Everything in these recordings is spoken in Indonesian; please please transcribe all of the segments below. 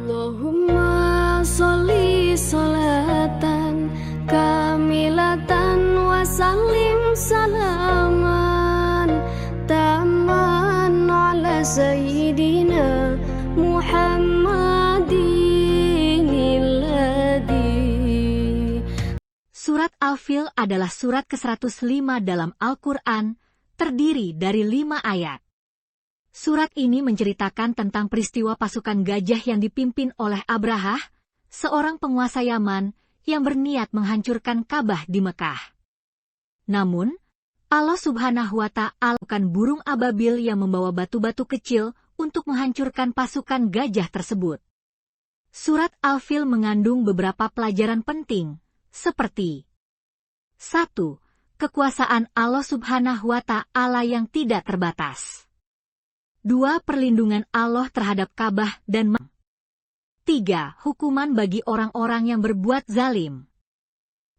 Allahumma sholli sholatan kamilatan wa sallim salaman taman ala sayyidina Muhammadin alladhi. Surat Al-Fil adalah surat ke-105 dalam Al-Quran, terdiri dari 5 ayat. Surat ini menceritakan tentang peristiwa pasukan gajah yang dipimpin oleh Abrahah, seorang penguasa Yaman yang berniat menghancurkan Ka'bah di Mekah. Namun, Allah Subhanahu wa Ta'ala bukan burung ababil yang membawa batu-batu kecil untuk menghancurkan pasukan gajah tersebut. Surat Al-Fil mengandung beberapa pelajaran penting, seperti 1. Kekuasaan Allah Subhanahu wa Ta'ala yang tidak terbatas. 2. Perlindungan Allah terhadap Ka'bah dan 3. Hukuman bagi orang-orang yang berbuat zalim.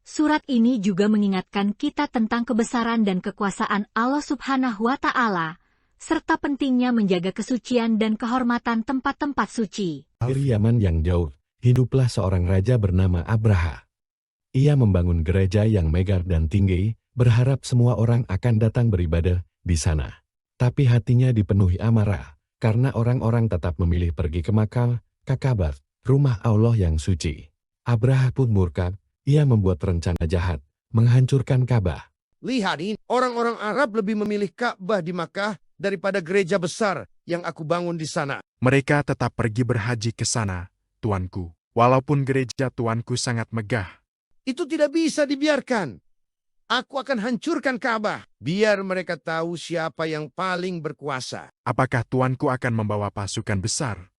Surat ini juga mengingatkan kita tentang kebesaran dan kekuasaan Allah Subhanahu wa Ta'ala, serta pentingnya menjaga kesucian dan kehormatan tempat-tempat suci. Di Yaman yang jauh, hiduplah seorang raja bernama Abraha. Ia membangun gereja yang megah dan tinggi, berharap semua orang akan datang beribadah di sana. Tapi hatinya dipenuhi amarah, karena orang-orang tetap memilih pergi ke Makkah, ke Ka'bah, rumah Allah yang suci. Abraha pun murka, ia membuat rencana jahat, menghancurkan Ka'bah. Lihat ini, orang-orang Arab lebih memilih Ka'bah di Makkah daripada gereja besar yang aku bangun di sana. Mereka tetap pergi berhaji ke sana, tuanku. Walaupun gereja tuanku sangat megah. Itu tidak bisa dibiarkan. Aku akan hancurkan Ka'bah, biar mereka tahu siapa yang paling berkuasa. Apakah tuanku akan membawa pasukan besar?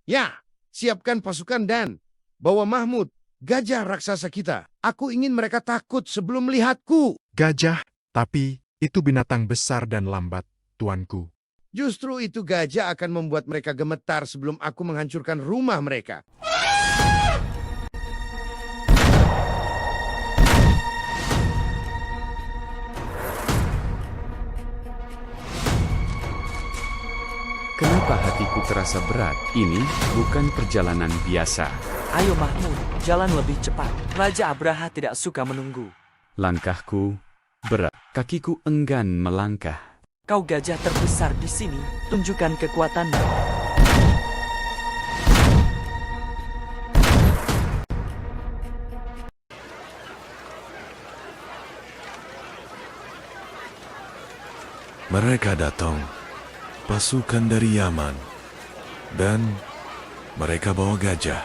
Ya, siapkan pasukan dan bawa Mahmud, gajah raksasa kita. Aku ingin mereka takut sebelum melihatku. Gajah, tapi itu binatang besar dan lambat, tuanku. Justru itu gajah akan membuat mereka gemetar sebelum aku menghancurkan rumah mereka. Kenapa hatiku terasa berat? Ini bukan perjalanan biasa. Ayo Mahmud, jalan lebih cepat. Raja Abraha tidak suka menunggu. Langkahku berat, kakiku enggan melangkah. Kau gajah terbesar di sini, tunjukkan kekuatanmu. Mereka datang, pasukan dari Yaman, dan mereka bawa gajah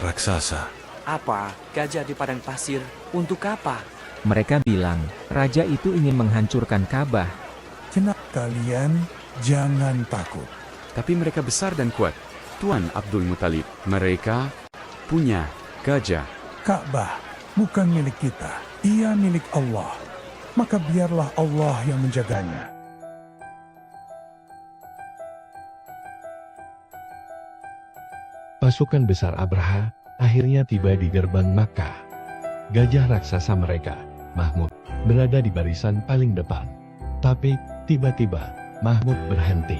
raksasa. Apa? Gajah di padang pasir? Untuk apa? Mereka bilang, raja itu ingin menghancurkan Ka'bah. Kalian jangan takut. Tapi mereka besar dan kuat. Tuan Abdul Muthalib, mereka punya gajah. Ka'bah bukan milik kita, ia milik Allah. Maka biarlah Allah yang menjaganya. Pasukan besar Abraha akhirnya tiba di gerbang Makkah. Gajah raksasa mereka, Mahmud, berada di barisan paling depan. Tapi, tiba-tiba, Mahmud berhenti.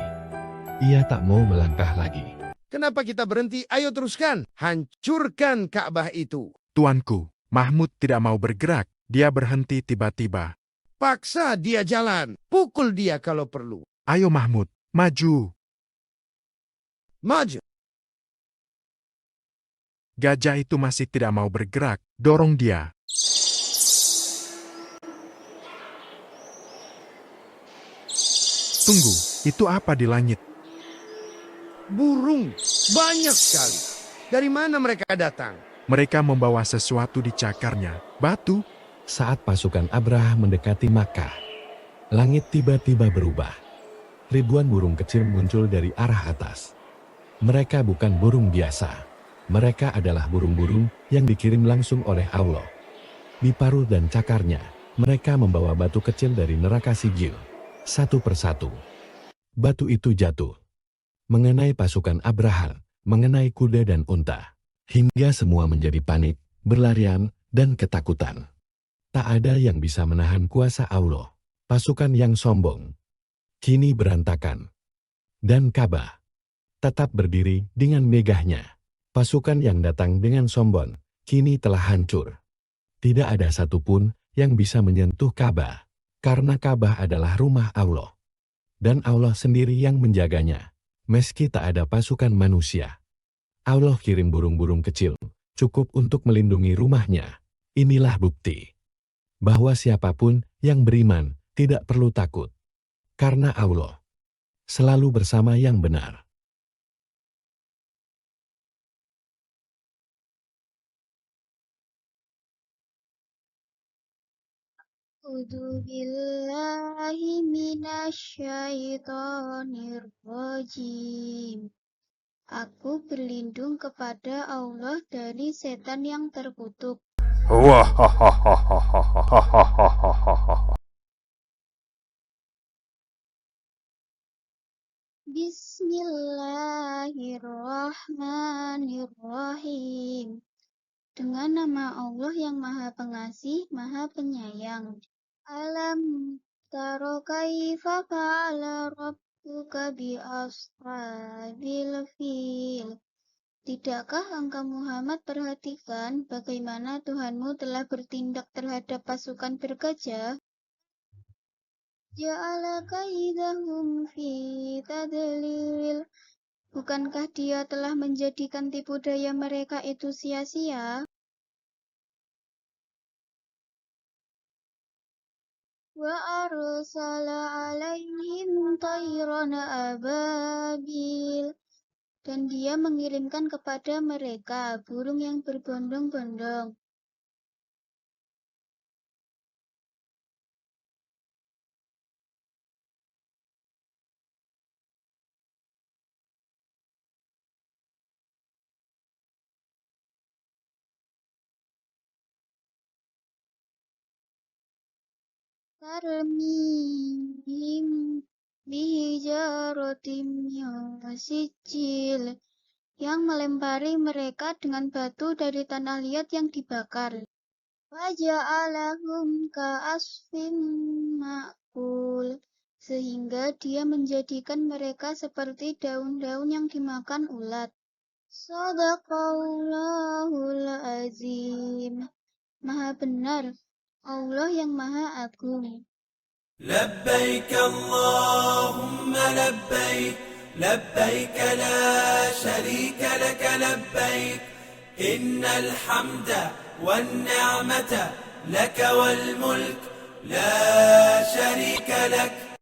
Ia tak mau melangkah lagi. Kenapa kita berhenti? Ayo teruskan. Hancurkan Ka'bah itu. Tuanku, Mahmud tidak mau bergerak. Dia berhenti tiba-tiba. Paksa dia jalan. Pukul dia kalau perlu. Ayo Mahmud, maju. Maju. Gajah itu masih tidak mau bergerak. Dorong dia. Tunggu, itu apa di langit? Burung. Banyak sekali. Dari mana mereka datang? Mereka membawa sesuatu di cakarnya. Batu. Saat pasukan Abraha mendekati Makkah, langit tiba-tiba berubah. Ribuan burung kecil muncul dari arah atas. Mereka bukan burung biasa. Mereka adalah burung-burung yang dikirim langsung oleh Allah. Di paruh dan cakarnya, mereka membawa batu kecil dari neraka Sijil. Satu persatu. Batu itu jatuh. Mengenai pasukan Abraha, mengenai kuda dan unta. Hingga semua menjadi panik, berlarian, dan ketakutan. Tak ada yang bisa menahan kuasa Allah. Pasukan yang sombong kini berantakan. Dan Ka'bah tetap berdiri dengan megahnya. Pasukan yang datang dengan sombong, kini telah hancur. Tidak ada satupun yang bisa menyentuh Ka'bah, karena Ka'bah adalah rumah Allah. Dan Allah sendiri yang menjaganya, meski tak ada pasukan manusia. Allah kirim burung-burung kecil, cukup untuk melindungi rumahnya. Inilah bukti bahwa siapapun yang beriman tidak perlu takut, karena Allah selalu bersama yang benar. A'udzu billahi minasyaitonir rajim. Aku berlindung kepada Allah dari setan yang terkutuk. Bismillahirrahmanirrahim. Dengan nama Allah yang Maha Pengasih, Maha Penyayang. Alam taro kaifa fa'ala rabbuka bi ashabil fil. Tidakkah engkau Muhammad perhatikan bagaimana Tuhanmu telah bertindak terhadap pasukan bergajah? Ja'ala kaidahum fi tadlil. Bukankah dia telah menjadikan tipu daya mereka itu sia-sia? Wa arsala alaihim tayran ababil. Dan dia mengirimkan kepada mereka burung yang berbondong-bondong. Tarmihim bihijaratim min sijil, yang melempari mereka dengan batu dari tanah liat yang dibakar. Waja'alahum ka'asfim ma'kul, sehingga dia menjadikan mereka seperti daun-daun yang dimakan ulat. Shadaqallahul azim. Maha benar Allah yang Maha Agung. لبيك اللهم لبيك لبيك لا شريك لك لبيك إن الحمد والنعمة لك والملك لا شريك لك